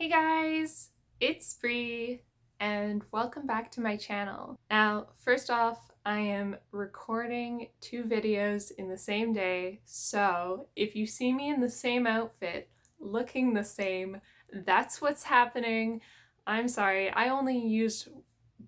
Hey guys, it's Bree and welcome back to my channel. Now, first off, I am recording two videos in the same day, so if you see me in the same outfit, looking the same, that's what's happening. I'm sorry, I only use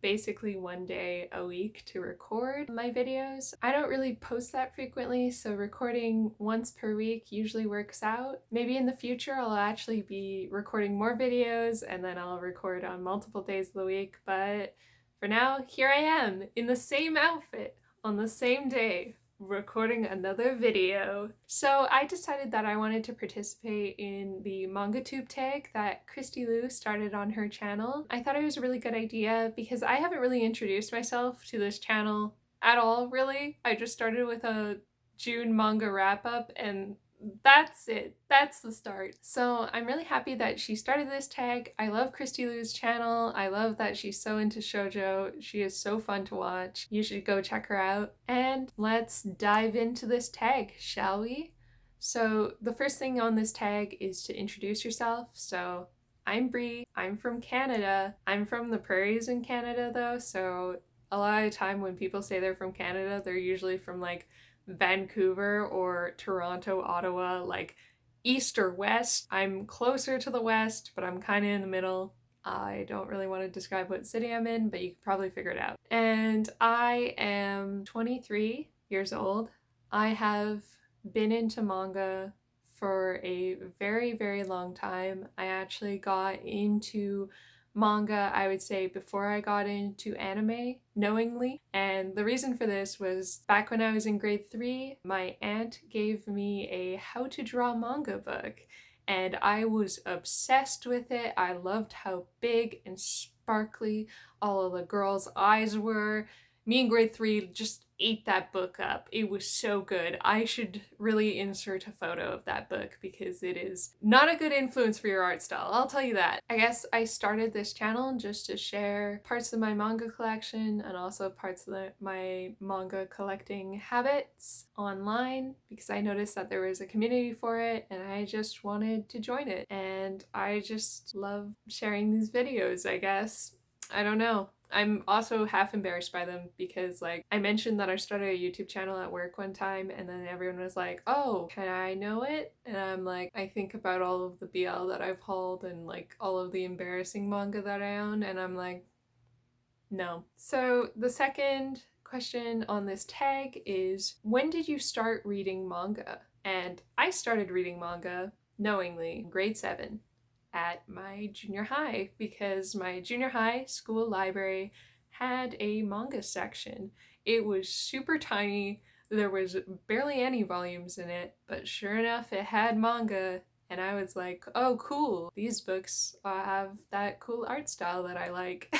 basically one day a week to record my videos. I don't really post that frequently, so recording once per week usually works out. Maybe in the future I'll actually be recording more videos and then I'll record on multiple days of the week, but for now, here I am in the same outfit on the same day recording another video. So I decided that I wanted to participate in the Mangatube Tag that Chisty Lou started on her channel. I thought it was a really good idea because I haven't really introduced myself to this channel at all, really. I just started with a June manga wrap-up and that's it. That's the start. So I'm really happy that she started this tag. I love Chisty Lou's channel. I love that she's so into shoujo. She is so fun to watch. You should go check her out. And let's dive into this tag, shall we? So the first thing on this tag is to introduce yourself. So I'm Bree. I'm from Canada. I'm from the prairies in Canada though, so a lot of the time when people say they're from Canada, they're usually from like Vancouver or Toronto, Ottawa, like east or west. I'm closer to the west, but I'm kind of in the middle. I don't really want to describe what city I'm in, but you could probably figure it out. And I am 23 years old. I have been into manga for a very, very long time. I actually got into manga, I would say, before I got into anime knowingly. And the reason for this was back when I was in grade 3, my aunt gave me a how to draw manga book. And I was obsessed with it. I loved how big and sparkly all of the girls' eyes were. Me in grade 3 just ate that book up. It was so good. I should really insert a photo of that book because it is not a good influence for your art style, I'll tell you that. I guess I started this channel just to share parts of my manga collection and also parts of my manga collecting habits online because I noticed that there was a community for it and I just wanted to join it. And I just love sharing these videos, I guess. I don't know. I'm also half embarrassed by them because like I mentioned that I started a YouTube channel at work one time and then everyone was like, oh, can I know it? And I'm like, I think about all of the BL that I've hauled and like all of the embarrassing manga that I own and I'm like, no. So the second question on this tag is, when did you start reading manga? And I started reading manga knowingly in grade 7 at my junior high because my junior high school library had a manga section. It was super tiny. There was barely any volumes in it, but sure enough, it had manga. And I was like, oh, cool. These books have that cool art style that I like.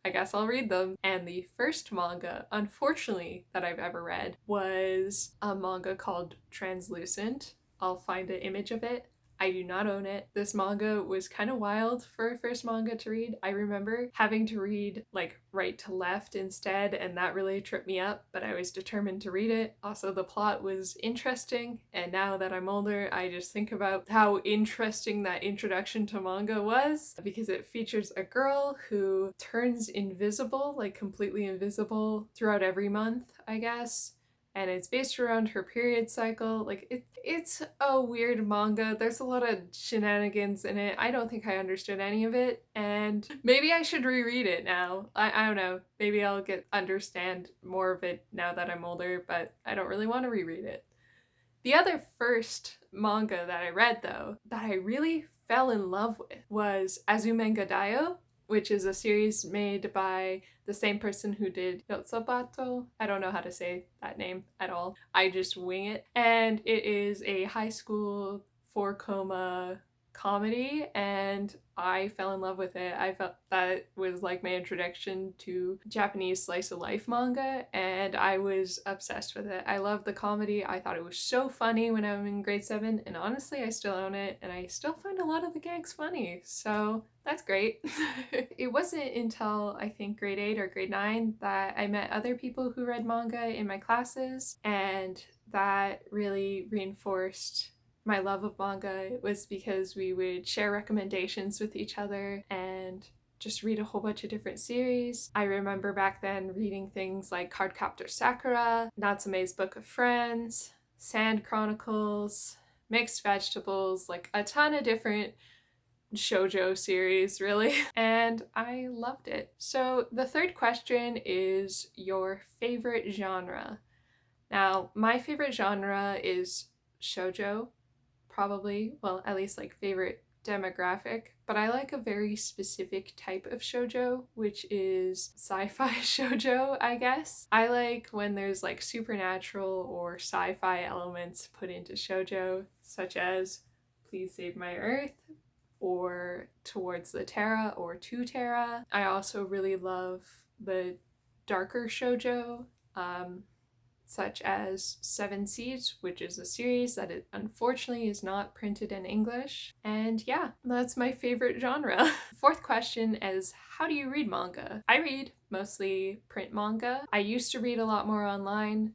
I guess I'll read them. And the first manga, unfortunately, that I've ever read was a manga called Translucent. I'll find an image of it. I do not own it. This manga was kind of wild for a first manga to read. I remember having to read like right to left instead, and that really tripped me up, but I was determined to read it. Also, the plot was interesting, and now that I'm older, I just think about how interesting that introduction to manga was because it features a girl who turns invisible, like completely invisible throughout every month, I guess. And it's based around her period cycle. Like, it's a weird manga. There's a lot of shenanigans in it. I don't think I understood any of it, and maybe I should reread it now. I don't know. Maybe I'll understand more of it now that I'm older, but I don't really want to reread it. The other first manga that I read, though, that I really fell in love with was Azumenga Daioh, which is a series made by the same person who did Yotsubato. I don't know how to say that name at all. I just wing it. And it is a high school 4-coma comedy and I fell in love with it. I felt that was like my introduction to Japanese slice of life manga and I was obsessed with it. I loved the comedy. I thought it was so funny when I was in grade 7 and honestly I still own it and I still find a lot of the gags funny. So that's great. It wasn't until I think grade 8 or grade 9 that I met other people who read manga in my classes and that really reinforced my love of manga was because we would share recommendations with each other and just read a whole bunch of different series. I remember back then reading things like Cardcaptor Sakura, Natsume's Book of Friends, Sand Chronicles, Mixed Vegetables, like a ton of different shoujo series, really, and I loved it. So the third question is your favorite genre. Now, my favorite genre is shoujo, probably, well, at least like favorite demographic, but I like a very specific type of shoujo, which is sci-fi shoujo, I guess. I like when there's like supernatural or sci-fi elements put into shoujo, such as Please Save My Earth, or Towards the Terra, or To Terra. I also really love the darker shoujo, such as Seven Seeds, which is a series that unfortunately is not printed in English. And yeah, that's my favorite genre. Fourth question is, how do you read manga? I read mostly print manga. I used to read a lot more online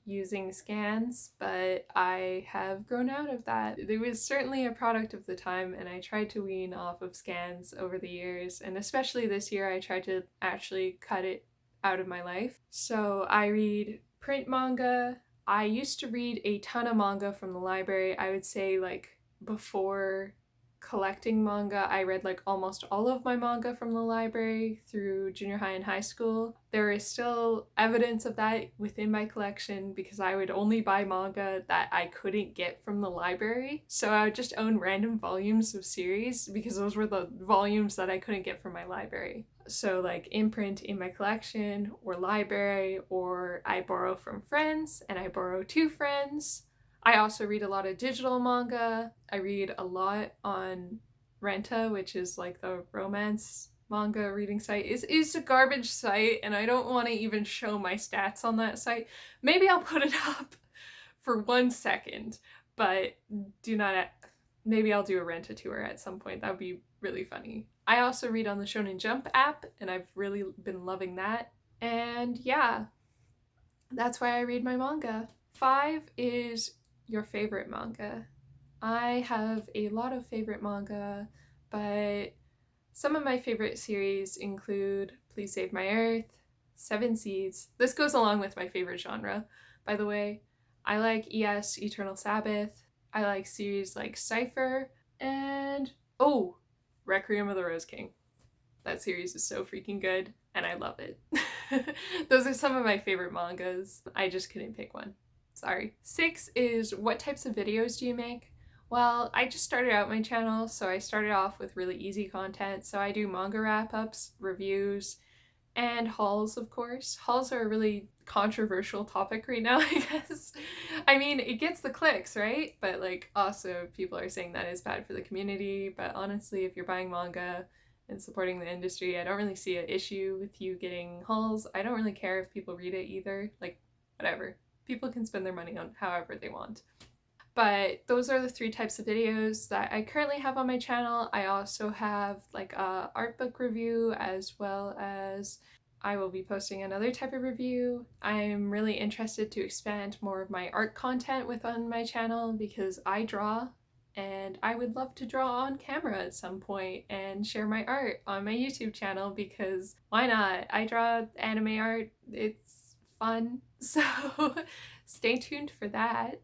using scans, but I have grown out of that. It was certainly a product of the time, and I tried to wean off of scans over the years, and especially this year I tried to actually cut it out of my life. So I read print manga. I used to read a ton of manga from the library. I would say like before collecting manga, I read like almost all of my manga from the library through junior high and high school. There is still evidence of that within my collection because I would only buy manga that I couldn't get from the library. So I would just own random volumes of series because those were the volumes that I couldn't get from my library. So like imprint in my collection, or library, or I borrow from friends and I borrow to friends. I also read a lot of digital manga. I read a lot on Renta, which is like the romance manga reading site. It's a garbage site, and I don't want to even show my stats on that site. Maybe I'll put it up for 1 second, but do not. Maybe I'll do a Renta tour at some point. That would be really funny. I also read on the Shonen Jump app, and I've really been loving that. And yeah, that's why I read my manga. 5 is your favorite manga. I have a lot of favorite manga, but some of my favorite series include Please Save My Earth, Seven Seeds. This goes along with my favorite genre, by the way. I like ES Eternal Sabbath. I like series like Cypher, and Requiem of the Rose King. That series is so freaking good, and I love it. Those are some of my favorite mangas. I just couldn't pick one. Sorry. 6 is, what types of videos do you make? Well, I just started out my channel, so I started off with really easy content. So I do manga wrap-ups, reviews, and hauls, of course. Hauls are a really controversial topic right now, I guess. I mean, it gets the clicks, right? But like, also people are saying that is bad for the community. But honestly, if you're buying manga and supporting the industry, I don't really see an issue with you getting hauls. I don't really care if people read it either. Like, whatever. People can spend their money on however they want. But those are the 3 types of videos that I currently have on my channel. I also have like a art book review, as well as I will be posting another type of review. I'm really interested to expand more of my art content within my channel because I draw, and I would love to draw on camera at some point and share my art on my YouTube channel, because why not? I draw anime art. It's fun. So stay tuned for that.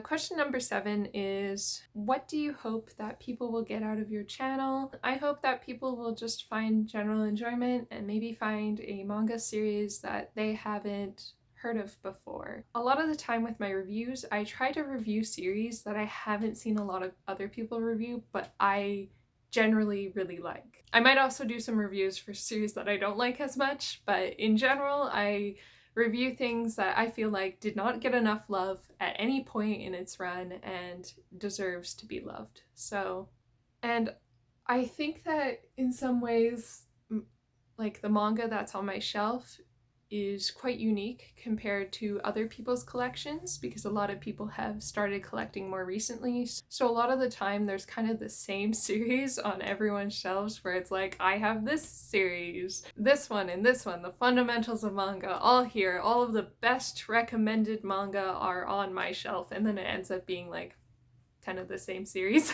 Question number 7 is, what do you hope that people will get out of your channel? I hope that people will just find general enjoyment and maybe find a manga series that they haven't heard of before. A lot of the time with my reviews, I try to review series that I haven't seen a lot of other people review, but I generally really like. I might also do some reviews for series that I don't like as much, but in general, I review things that I feel like did not get enough love at any point in its run and deserves to be loved. So, and I think that in some ways, like the manga that's on my shelf is quite unique compared to other people's collections, because a lot of people have started collecting more recently. So a lot of the time there's kind of the same series on everyone's shelves, where it's like, I have this series, this one, and this one, the fundamentals of manga, all here, all of the best recommended manga are on my shelf, and then it ends up being like 10 of the same series.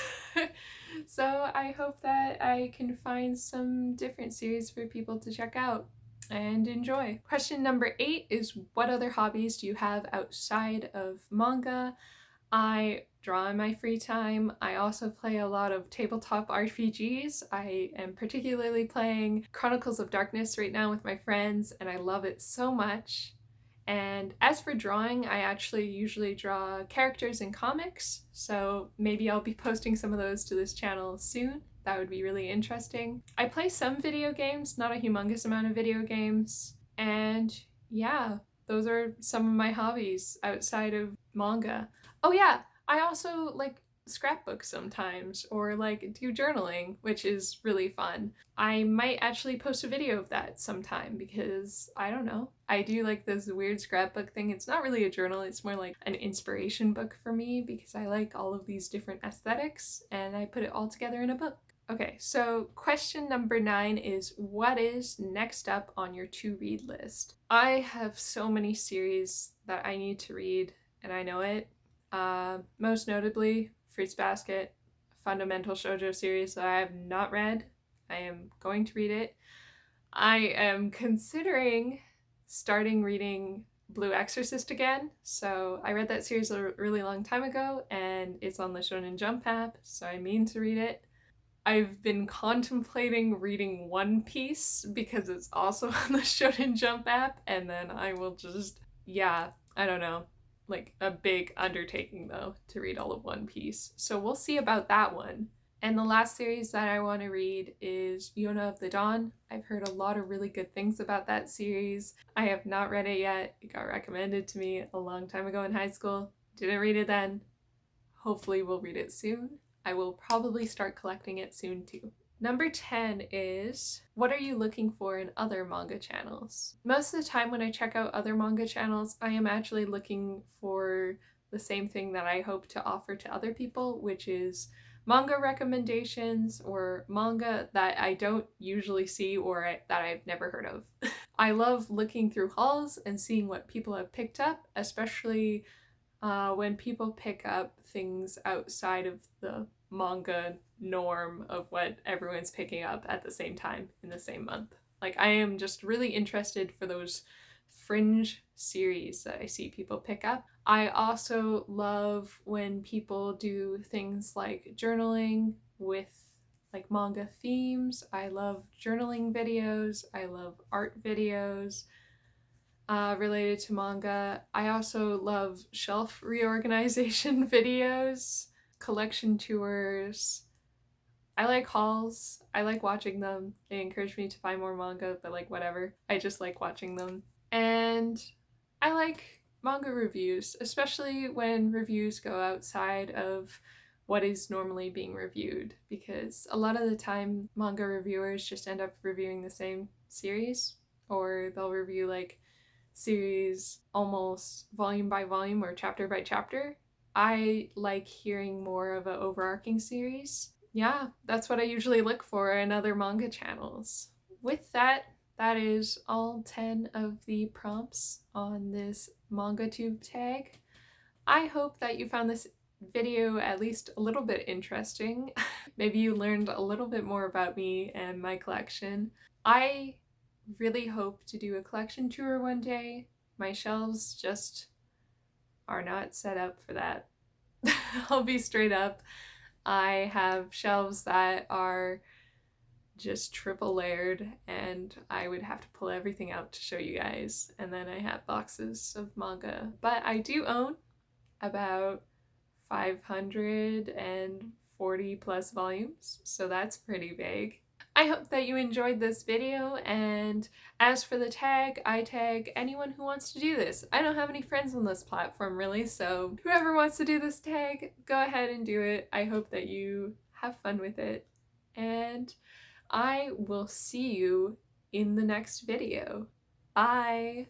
So I hope that I can find some different series for people to check out and enjoy. Question number 8 is, what other hobbies do you have outside of manga? I draw in my free time. I also play a lot of tabletop RPGs. I am particularly playing Chronicles of Darkness right now with my friends, and I love it so much. And as for drawing, I actually usually draw characters in comics, so maybe I'll be posting some of those to this channel soon. That would be really interesting. I play some video games, not a humongous amount of video games, and yeah, those are some of my hobbies outside of manga. Oh yeah, I also like scrapbook sometimes, or like do journaling, which is really fun. I might actually post a video of that sometime because I don't know. I do like this weird scrapbook thing. It's not really a journal, it's more like an inspiration book for me because I like all of these different aesthetics and I put it all together in a book. Okay, so question number 9 is, what is next up on your to-read list? I have so many series that I need to read, and I know it. Most notably, Fruits Basket, fundamental shoujo series that I have not read. I am going to read it. I am considering starting reading Blue Exorcist again. So I read that series a really long time ago, and it's on the Shonen Jump app, so I mean to read it. I've been contemplating reading One Piece because it's also on the Shonen Jump app, and then I will just, yeah, I don't know, like a big undertaking though to read all of One Piece. So we'll see about that one. And the last series that I want to read is Yona of the Dawn. I've heard a lot of really good things about that series. I have not read it yet. It got recommended to me a long time ago in high school. Didn't read it then. Hopefully we'll read it soon. I will probably start collecting it soon too. Number 10 is, what are you looking for in other manga channels? Most of the time when I check out other manga channels, I am actually looking for the same thing that I hope to offer to other people, which is manga recommendations or manga that I don't usually see or that I've never heard of. I love looking through hauls and seeing what people have picked up, especially when people pick up things outside of the manga norm of what everyone's picking up at the same time in the same month. Like, I am just really interested for those fringe series that I see people pick up. I also love when people do things like journaling with like manga themes. I love journaling videos. I love art videos related to manga. I also love shelf reorganization videos, collection tours. I like hauls. I like watching them. They encourage me to buy more manga, but like whatever. I just like watching them. And I like manga reviews, especially when reviews go outside of what is normally being reviewed, because a lot of the time manga reviewers just end up reviewing the same series, or they'll review like series almost volume by volume or chapter by chapter. I like hearing more of an overarching series. Yeah, that's what I usually look for in other manga channels. With that, that is all 10 of the prompts on this Mangatube tag. I hope that you found this video at least a little bit interesting. Maybe you learned a little bit more about me and my collection. I really hope to do a collection tour one day. My shelves just are not set up for that. I'll be straight up. I have shelves that are just triple layered and I would have to pull everything out to show you guys. And then I have boxes of manga. But I do own about 540 plus volumes, so that's pretty big. I hope that you enjoyed this video, and as for the tag, I tag anyone who wants to do this. I don't have any friends on this platform really, so whoever wants to do this tag, go ahead and do it. I hope that you have fun with it, and I will see you in the next video. Bye!